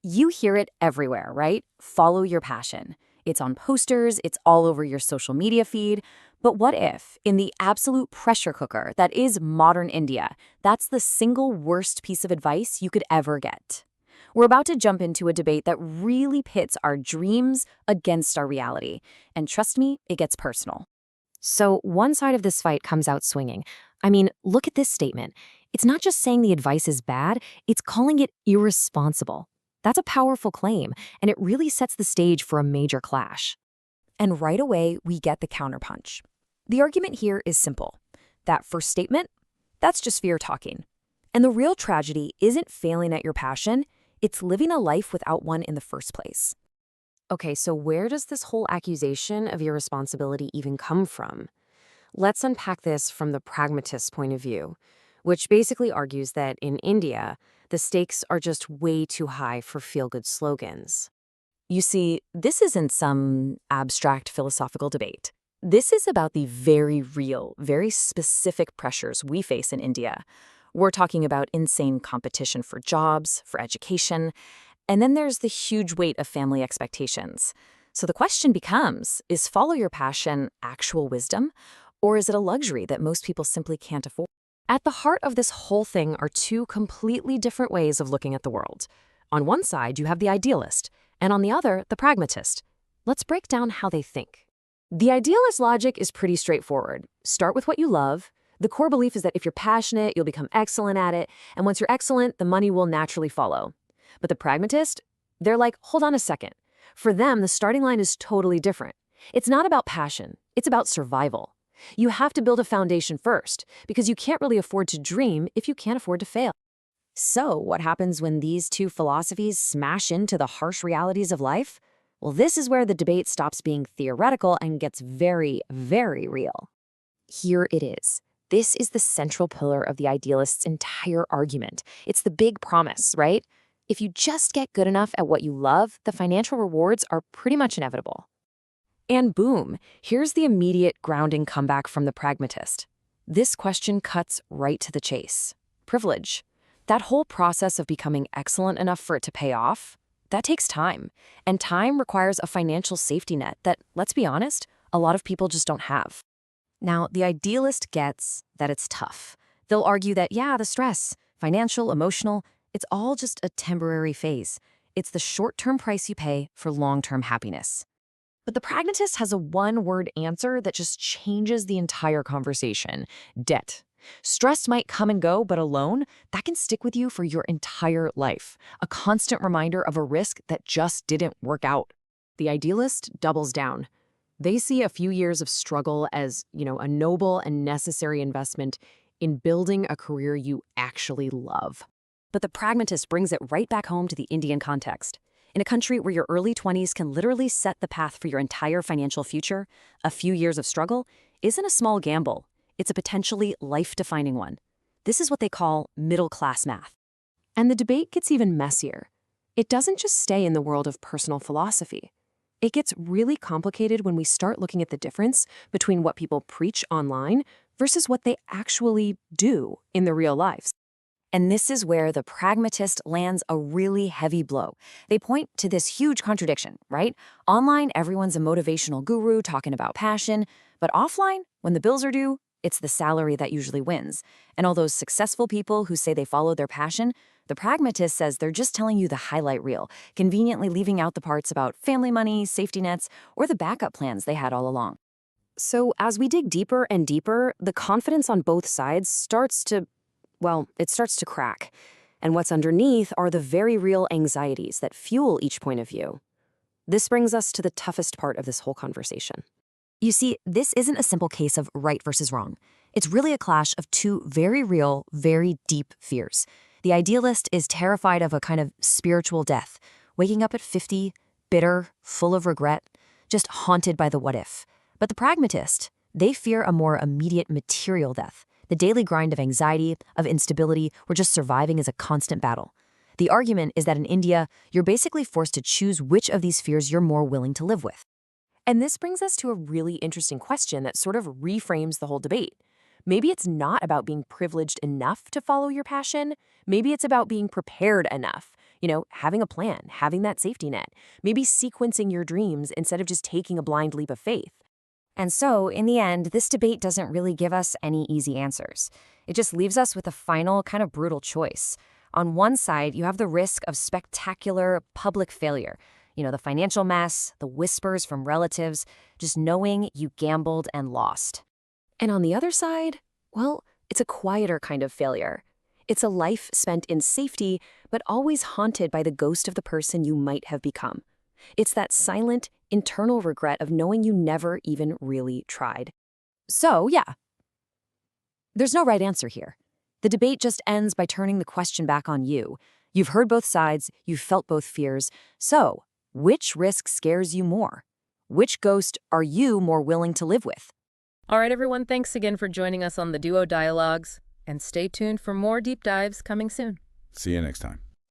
You hear it everywhere, right? Follow your passion. It's on posters, it's all over your social media feed. But what if, in the absolute pressure cooker that is modern India, that's the single worst piece of advice you could ever get? We're about to jump into a debate that really pits our dreams against our reality. And trust me, it gets personal. So, one side of this fight comes out swinging. I mean, look at this statement. It's not just saying the advice is bad, it's calling it irresponsible. That's a powerful claim, and it really sets the stage for a major clash. And right away, we get the counterpunch. The argument here is simple. That first statement, that's just fear talking. And the real tragedy isn't failing at your passion, it's living a life without one in the first place. Okay, so where does this whole accusation of irresponsibility even come from? Let's unpack this from the pragmatist's point of view, which basically argues that in India, the stakes are just way too high for feel-good slogans. You see, this isn't some abstract philosophical debate. This is about the very real, very specific pressures we face in India. We're talking about insane competition for jobs, for education, and then there's the huge weight of family expectations. So the question becomes, is follow your passion actual wisdom, or is it a luxury that most people simply can't afford? At the heart of this whole thing are two completely different ways of looking at the world. On one side, you have the idealist, and on the other, the pragmatist. Let's break down how they think. The idealist logic is pretty straightforward. Start with what you love. The core belief is that if you're passionate, you'll become excellent at it, and once you're excellent, the money will naturally follow. But the pragmatist, they're like, hold on a second. For them, the starting line is totally different. It's not about passion, it's about survival. You have to build a foundation first, because you can't really afford to dream if you can't afford to fail. So, what happens when these two philosophies smash into the harsh realities of life? Well, this is where the debate stops being theoretical and gets very, very real. Here it is. This is the central pillar of the idealist's entire argument. It's the big promise, right? If you just get good enough at what you love, the financial rewards are pretty much inevitable. And boom, here's the immediate grounding comeback from the pragmatist. This question cuts right to the chase. Privilege. That whole process of becoming excellent enough for it to pay off, that takes time. And time requires a financial safety net that, let's be honest, a lot of people just don't have. Now, the idealist gets that it's tough. They'll argue that, yeah, the stress, financial, emotional, it's all just a temporary phase. It's the short-term price you pay for long-term happiness. But the pragmatist has a one-word answer that just changes the entire conversation. Debt. Stress might come and go, but alone, that can stick with you for your entire life. A constant reminder of a risk that just didn't work out. The idealist doubles down. They see a few years of struggle as, a noble and necessary investment in building a career you actually love. But the pragmatist brings it right back home to the Indian context. In a country where your early 20s can literally set the path for your entire financial future, a few years of struggle isn't a small gamble. It's a potentially life-defining one. This is what they call middle-class math. And the debate gets even messier. It doesn't just stay in the world of personal philosophy. It gets really complicated when we start looking at the difference between what people preach online versus what they actually do in their real lives. And this is where the pragmatist lands a really heavy blow. They point to this huge contradiction, right? Online, everyone's a motivational guru talking about passion, but offline, when the bills are due, it's the salary that usually wins. And all those successful people who say they follow their passion, the pragmatist says they're just telling you the highlight reel, conveniently leaving out the parts about family money, safety nets, or the backup plans they had all along. So as we dig deeper and deeper, the confidence on both sides starts to crack. And what's underneath are the very real anxieties that fuel each point of view. This brings us to the toughest part of this whole conversation. You see, this isn't a simple case of right versus wrong. It's really a clash of two very real, very deep fears. The idealist is terrified of a kind of spiritual death, waking up at 50, bitter, full of regret, just haunted by the what if. But the pragmatist, they fear a more immediate material death. The daily grind of anxiety, of instability, or just surviving is a constant battle. The argument is that in India, you're basically forced to choose which of these fears you're more willing to live with. And this brings us to a really interesting question that sort of reframes the whole debate. Maybe it's not about being privileged enough to follow your passion. Maybe it's about being prepared enough. Having a plan, having that safety net, maybe sequencing your dreams instead of just taking a blind leap of faith. And so, in the end, this debate doesn't really give us any easy answers. It just leaves us with a final, kind of brutal choice. On one side, you have the risk of spectacular public failure. The financial mess, the whispers from relatives, just knowing you gambled and lost. And on the other side, well, it's a quieter kind of failure. It's a life spent in safety, but always haunted by the ghost of the person you might have become. It's that silent, internal regret of knowing you never even really tried. So, yeah, there's no right answer here. The debate just ends by turning the question back on you. You've heard both sides, you've felt both fears. So, which risk scares you more? Which ghost are you more willing to live with? All right, everyone, thanks again for joining us on the Duo Dialogues, and stay tuned for more deep dives coming soon. See you next time.